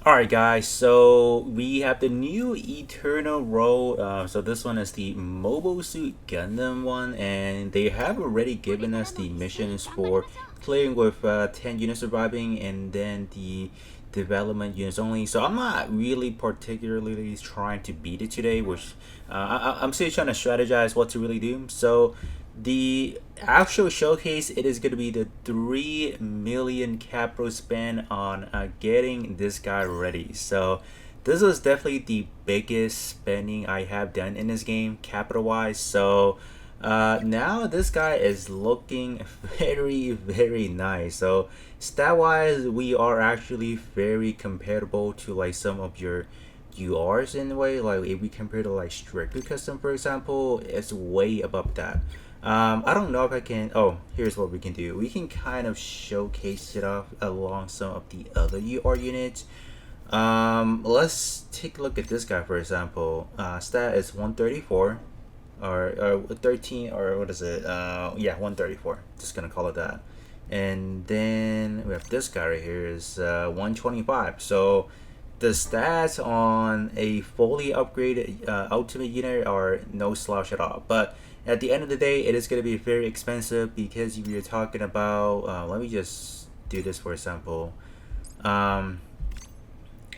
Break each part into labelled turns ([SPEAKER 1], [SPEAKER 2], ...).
[SPEAKER 1] Alright guys, so we have the new Eternal role. So this one is the Mobile Suit Gundam one, and they have already given us the missions for clearing with 10 units surviving and then the development units only. So I'm not really particularly trying to beat it today, which I'm still trying to strategize what to really do. So the actual showcase, it is going to be the 3 million capital spend on getting this guy ready. So this was definitely the biggest spending I have done in this game capital wise. So now this guy is looking very nice. So stat wise, we are actually very comparable to like some of your URs in a way. Like if we compare to like strictly custom, for example, it's way above that. I don't know if I can. Oh, here's what we can do. We can kind of showcase it off along some of the other UR units. Let's take a look at this guy, for example. Stat is 134 or 13, or what is it? Yeah, 134. Just gonna call it that. And then we have this guy right here is 125. So the stats on a fully upgraded ultimate unit are no slouch at all. But at the end of the day, it is going to be very expensive because if you're talking about, let me just do this for example. Um,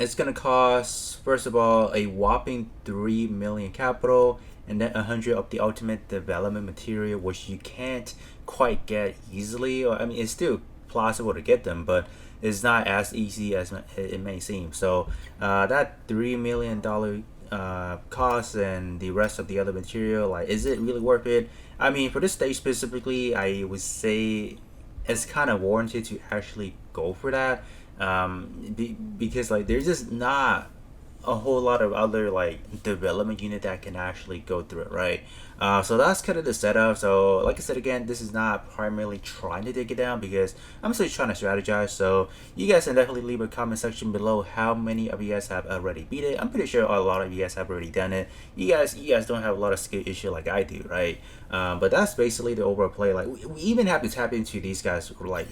[SPEAKER 1] it's going to cost, first of all, a whopping 3 million capital and then 100 of the ultimate development material, which you can't quite get easily. Or I mean, it's still plausible to get them, but it's not as easy as it may seem. So that $3 million cost and the rest of the other material, like, is it really worth it? I mean, for this stage specifically, I would say it's kind of warranted to actually go for that, because like there's just not a whole lot of other like development unit that can actually go through it, right? So that's kind of the setup. So like I said again, this is not primarily trying to take it down because I'm still trying to strategize. So you guys can definitely leave a comment section below how many of you guys have already beat it. I'm pretty sure a lot of you guys have already done it. You guys don't have a lot of skill issue like I do, right? But that's basically the overall play. Like we even have to tap into these guys like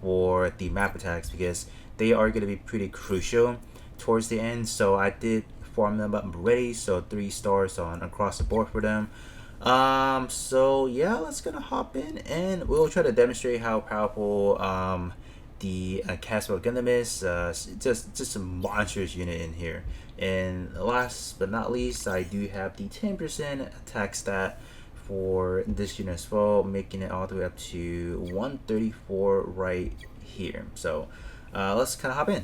[SPEAKER 1] for the map attacks because they are going to be pretty crucial towards the end. So I did farm them up ready, so 3 stars on across the board for them. So yeah, let's gonna hop in and we'll try to demonstrate how powerful the Casper Gundam is. Just a monstrous unit in here. And last but not least, I do have the 10% attack stat for this unit as well, making it all the way up to 134 right here. So let's kind of hop in.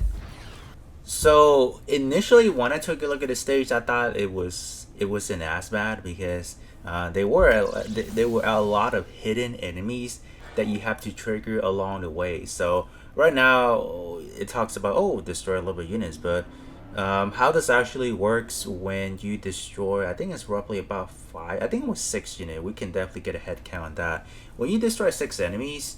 [SPEAKER 1] So initially, when I took a look at the stage, I thought it wasn't as bad because there were a lot of hidden enemies that you have to trigger along the way. So right now it talks about, oh, destroy level units, but how this actually works when you destroy, I think it's roughly about 5. I think it was 6 unit. We can definitely get a head count on that. When you destroy 6 enemies,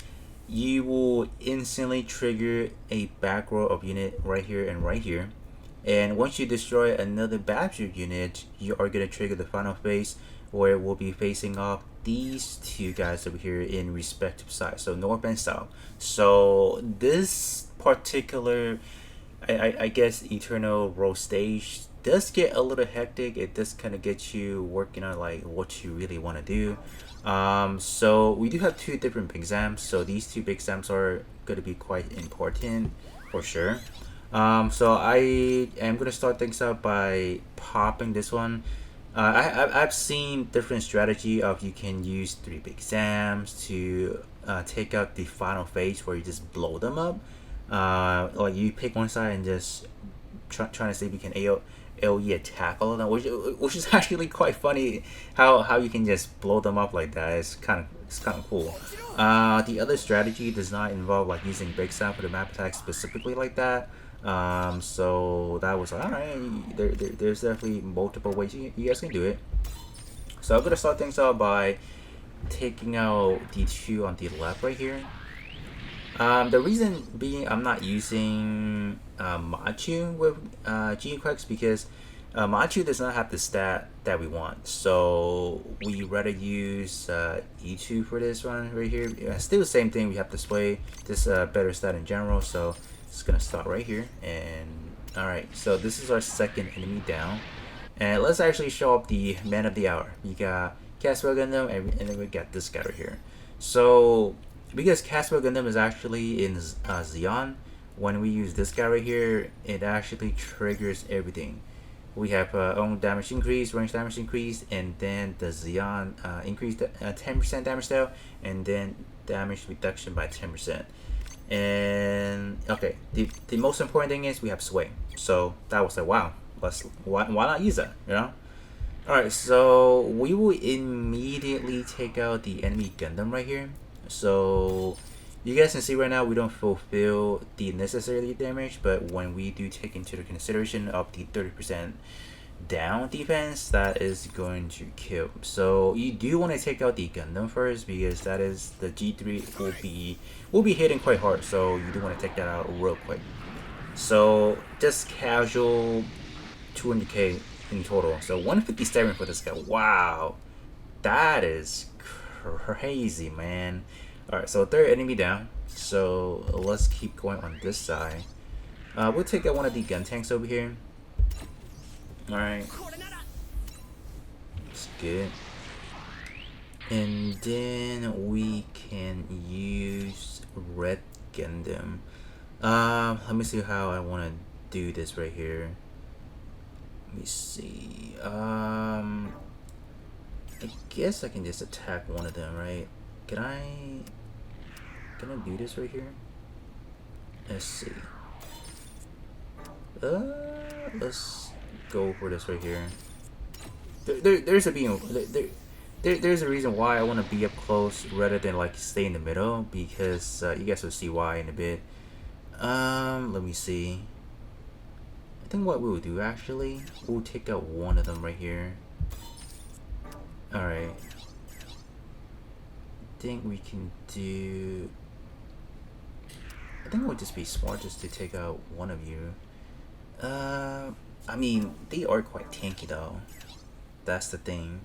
[SPEAKER 1] you will instantly trigger a back row of unit right here and right here. And once you destroy another batch of unit, you are going to trigger the final phase where we'll be facing off these two guys over here in respective sides, so north and south. So this particular, I guess, Eternal Row stage does get a little hectic. It does kind of get you working on like what you really want to do. So we do have 2 different big exams, so these 2 big exams are going to be quite important for sure. So I am going to start things out by popping this one. I've seen different strategy of you can use 3 big exams to take out the final phase where you just blow them up. Like you pick one side and just trying to see if you can AOE attack all of them, which is actually quite funny. How you can just blow them up like that. It's kind of cool. The other strategy does not involve like using big sound for the map attack specifically like that. So that was all right. There's definitely multiple ways you guys can do it. So I'm gonna start things out by taking out the 2 on the left right here. The reason being I'm not using Machu with GQuex because Machu does not have the stat that we want. So we rather use E2 for this one right here. Still the same thing, we have display this better stat in general. So it's gonna start right here and Alright, so this is our second enemy down. And let's actually show up the man of the hour. We got Casper Gundam, and then we got this guy right here. So, because Casper Gundam is actually in Xeon, when we use this guy right here, it actually triggers everything. We have own damage increase, range damage increase, and then the Xeon increased 10% damage though, and then damage reduction by 10%. And okay, the most important thing is we have sway. So that was like, wow, why not use that, you know? Alright, so we will immediately take out the enemy Gundam right here. So you guys can see right now we don't fulfill the necessary damage, but when we do take into the consideration of the 30% down defense, that is going to kill. So you do want to take out the Gundam first, because that is the G3 will be hitting quite hard, so you do want to take that out real quick. So just casual 200k in total. So 157 for this guy. Wow, that is crazy, man. Alright, so third enemy down. So let's keep going on this side. We'll take out one of the gun tanks over here. Alright. That's good. And then we can use Red Gundam. Let me see how I want to do this right here. Let me see. I guess I can just attack one of them, right? Can I do this right here? Let's see. Let's go for this right here. There's a reason why I want to be up close rather than like stay in the middle, because you guys will see why in a bit. Let me see. I think what we will do actually, we'll take out one of them right here. Alright. I think we can do... I think it would just be smart just to take out one of you. I mean, they are quite tanky though. That's the thing.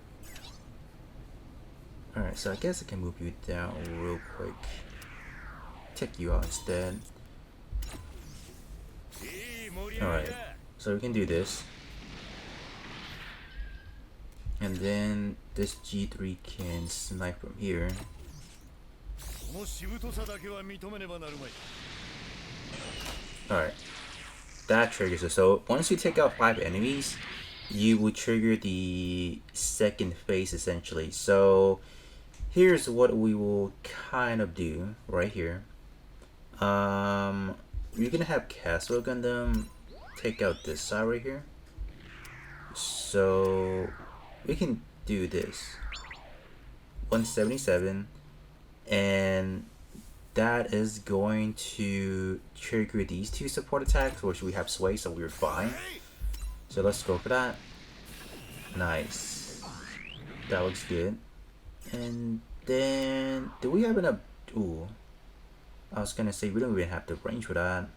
[SPEAKER 1] Alright, so I guess I can move you down real quick. Take you out instead. Alright, so we can do this. And then this G3 can snipe from here. Alright, that triggers it. So once you take out 5 enemies, you will trigger the second phase essentially. So here's what we will kind of do right here. You're gonna have Casper Gundam take out this side right here. So we can do this. 177, and that is going to trigger these two support attacks, which we have sway, so we're fine. So let's go for that. Nice. That looks good. And then, do we have enough? Ooh, I was gonna say we don't even have the range for that.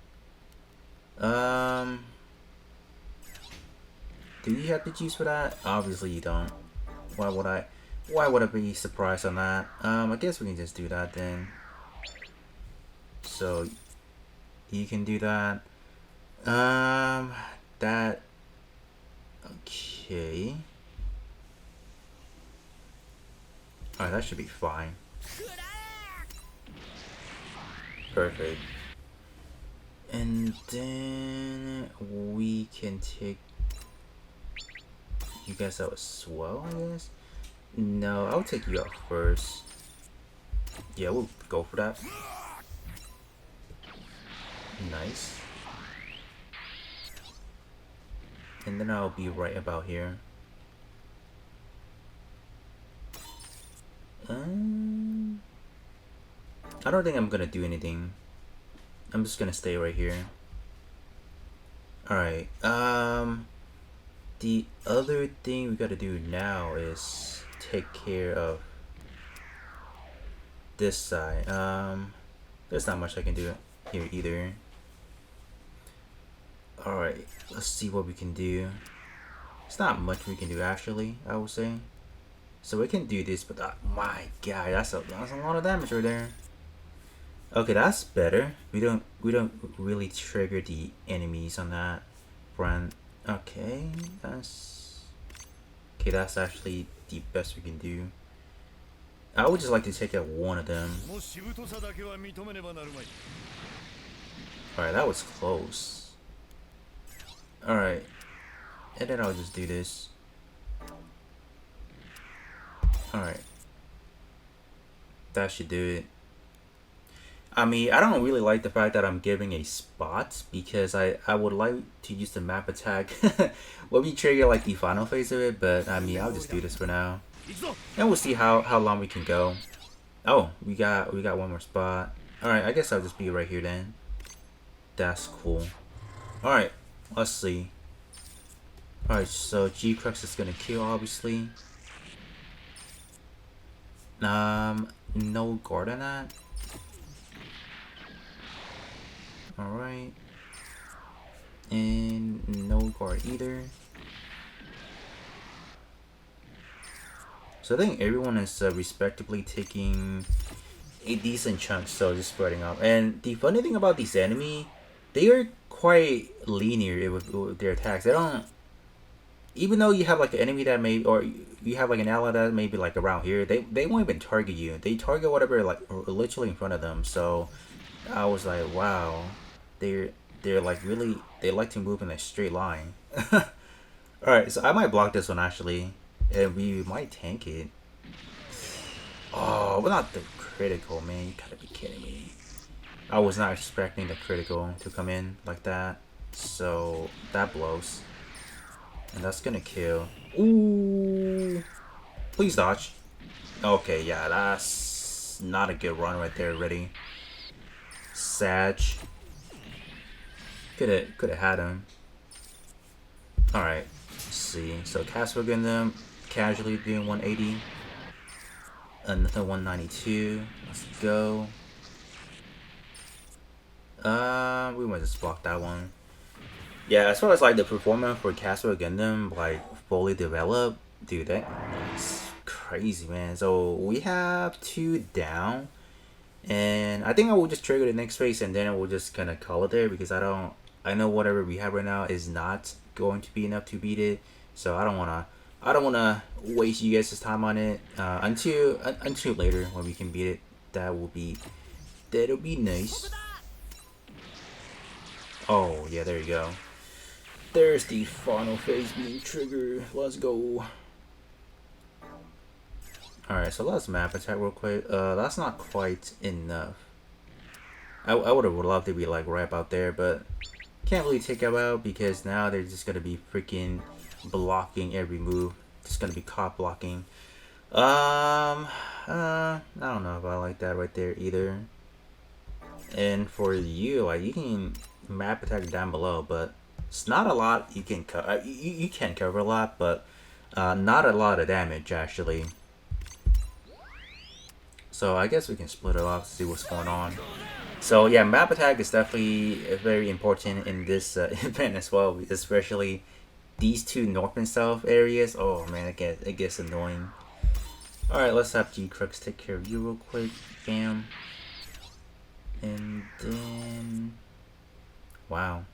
[SPEAKER 1] Do you have the juice for that? Obviously you don't. Why would I be surprised on that? I guess we can just do that then. So you can do that. That okay. Alright, that should be fine. Perfect. And then we can take you guys out as well, I guess. No, I'll take you out first. Yeah, we'll go for that. Nice. And then I'll be right about here. I don't think I'm gonna do anything. I'm just gonna stay right here. Alright, the other thing we gotta do now is take care of this side. There's not much I can do here either. Alright, let's see what we can do. It's not much we can do actually, I would say. So we can do this, but my god, that's a lot of damage right there. Okay, that's better. We don't really trigger the enemies on that. friend. Okay, that's actually the best we can do. I would just like to take out one of them. Alright, that was close. Alright, and then I'll just do this. Alright, that should do it. I mean, I don't really like the fact that I'm giving a spot, because I would like to use the map attack when we trigger like the final phase of it, but I mean, I'll just do this for now. And we'll see how long we can go. Oh, we got one more spot. Alright, I guess I'll just be right here then. That's cool. Alright, let's see. Alright, so G-Crux is gonna kill, obviously. No guard on that. Alright. And no guard either. So I think everyone is respectively taking a decent chunk, so just spreading out. And the funny thing about these enemy, they are quite linear with their attacks. They don't, even though you have like an enemy that may, or you have like an ally that may be like around here, they won't even target you. They target whatever like literally in front of them. So I was like, wow, they're like really, they like to move in a straight line. All right, so I might block this one actually, and we might tank it. Oh, but not the critical, man. You gotta be kidding me. I was not expecting the critical to come in like that. So that blows. And that's gonna kill. Ooh. Please dodge. Okay, yeah, that's not a good run right there already. Sag. Could have had him. Alright. Let's see. So Casper Gundam casually doing 180. Another 192. Let's go. We might just block that one. Yeah, as far as like the performance for Casper Gundam, like fully developed, dude, that's crazy, man. So we have 2 down, and I think I will just trigger the next phase, and then we'll just kind of call it there, because I know whatever we have right now is not going to be enough to beat it. So I don't wanna waste you guys' time on it until later when we can beat it. That'll be nice. Oh yeah, there you go. There's the final phase being triggered. Let's go. Alright, so let's map attack real quick. That's not quite enough. I would have loved to be like right about there, but can't really take them out because now they're just gonna be freaking blocking every move. Just gonna be caught blocking. I don't know if I like that right there either. And for you, like, you can map attack down below, but it's not a lot you can cover. You can cover a lot, but not a lot of damage actually. So I guess we can split it off to see what's going on. So yeah, map attack is definitely very important in this event as well, especially these 2 north and south areas. Oh man, it gets annoying. Alright, let's have G-Crux take care of you real quick. Bam. And then... wow.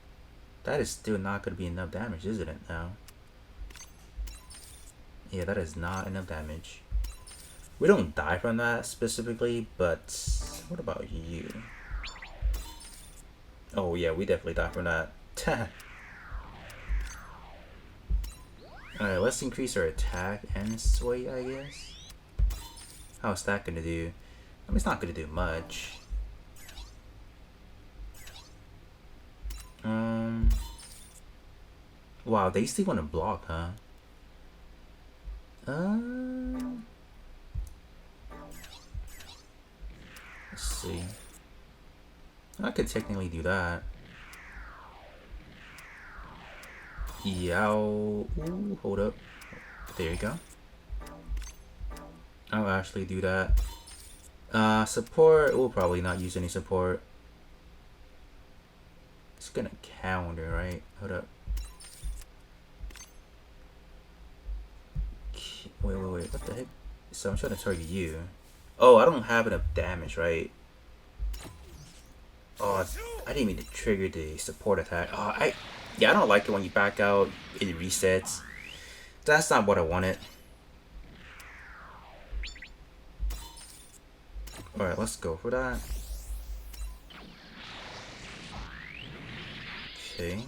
[SPEAKER 1] That is still not going to be enough damage, isn't it now? Yeah, that is not enough damage. We don't die from that specifically, but what about you? Oh yeah, we definitely die from that. Alright, let's increase our attack and sway, I guess. How's that gonna do? I mean, it's not gonna do much. Wow, they still want to block, huh? Let's see. I could technically do that. Yow. Ooh, hold up. There you go. I'll actually do that. Support, we'll probably not use any support. It's gonna counter, right? Hold up. Wait, what the heck? So I'm trying to target you. Oh, I don't have enough damage, right? Oh, I didn't mean to trigger the support attack. Oh, Yeah, I don't like it when you back out, it resets. That's not what I wanted. Alright, let's go for that. Okay.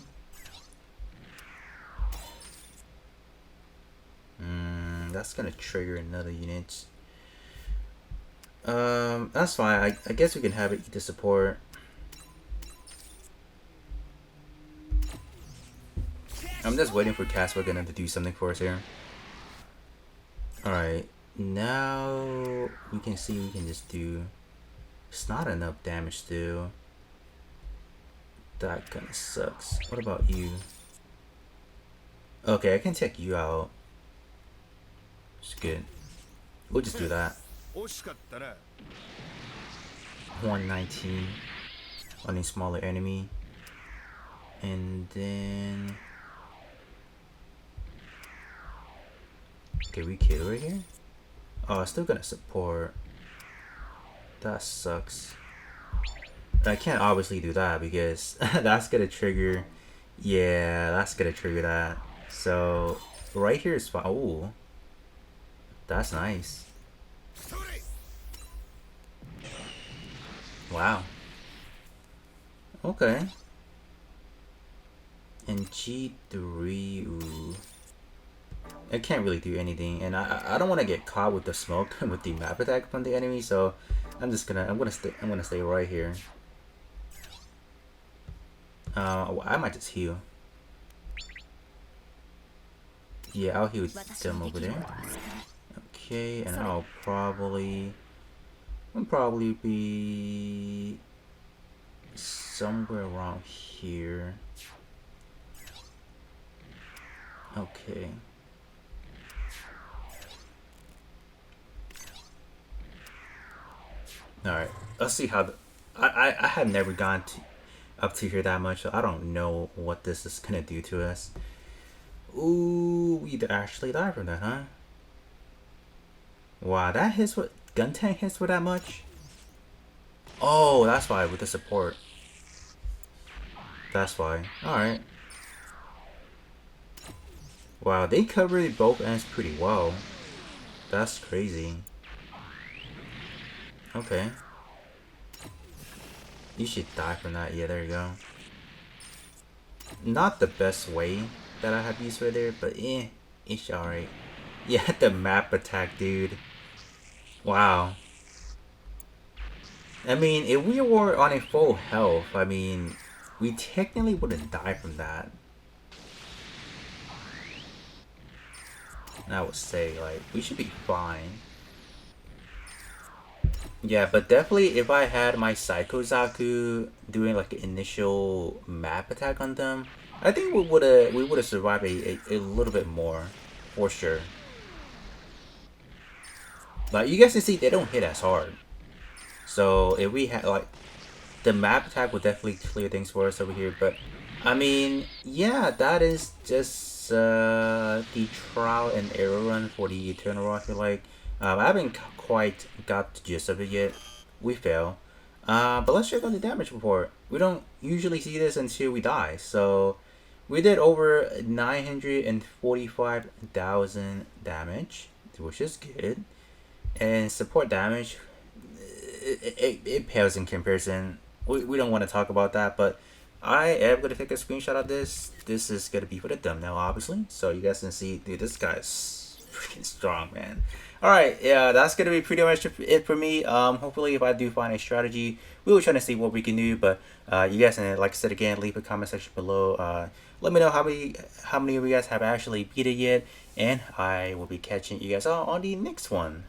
[SPEAKER 1] That's gonna trigger another unit. That's fine. I guess we can have it eat the support. I'm just waiting for Casper Gundam to do something for us here. Alright, now we can see we can just do... It's not enough damage still. That kinda sucks. What about you? Okay, I can take you out. It's good. We'll just do that. 119 on a smaller enemy. And then... Okay, we kill right here? Oh, it's still gonna support. That sucks. I can't obviously do that because that's gonna trigger... Yeah, that's gonna trigger that. So, right here is fine. Oh, that's nice. Wow. Okay. And G3, ooh. I can't really do anything, and I don't want to get caught with the smoke with the map attack from the enemy, so I'm gonna stay right here. I might just heal. Yeah, I'll heal them over there. Okay, and I'll probably be somewhere around here. Okay. Alright, let's see how I have never gone up to here that much, so I don't know what this is gonna do to us. Ooh, we actually died from that, huh? Wow, that hits what gun tank hits for that much? Oh, that's why with the support. That's why. Alright. Wow, they covered both ends pretty well. That's crazy. Okay. You should die from that. Yeah, there you go. Not the best way that I have used right there, but it's alright. Yeah, the map attack, dude. Wow. I mean, if we were on a full health, I mean, we technically wouldn't die from that. I would say, like, we should be fine. Yeah, but definitely if I had my Psycho Zaku doing like an initial map attack on them, I think we would have survived a little bit more, for sure. Like you guys can see, they don't hit as hard. So if we had like the map attack, would definitely clear things for us over here. But I mean, yeah, that is just the trial and error run for the Eternal Raw. I feel like I haven't quite got the gist of it yet. We fail. But let's check on the damage report. We don't usually see this until we die. So we did over 945,000 damage, which is good. And support damage, it pales in comparison. We don't want to talk about that, but I am going to take a screenshot of this. This is going to be for the thumbnail, obviously. So you guys can see, dude, this guy's freaking strong, man. Alright, yeah, that's going to be pretty much it for me. Hopefully, if I do find a strategy, we will try to see what we can do. But you guys, like I said again, leave a comment section below. Let me know how many of you guys have actually beat it yet. And I will be catching you guys all on the next one.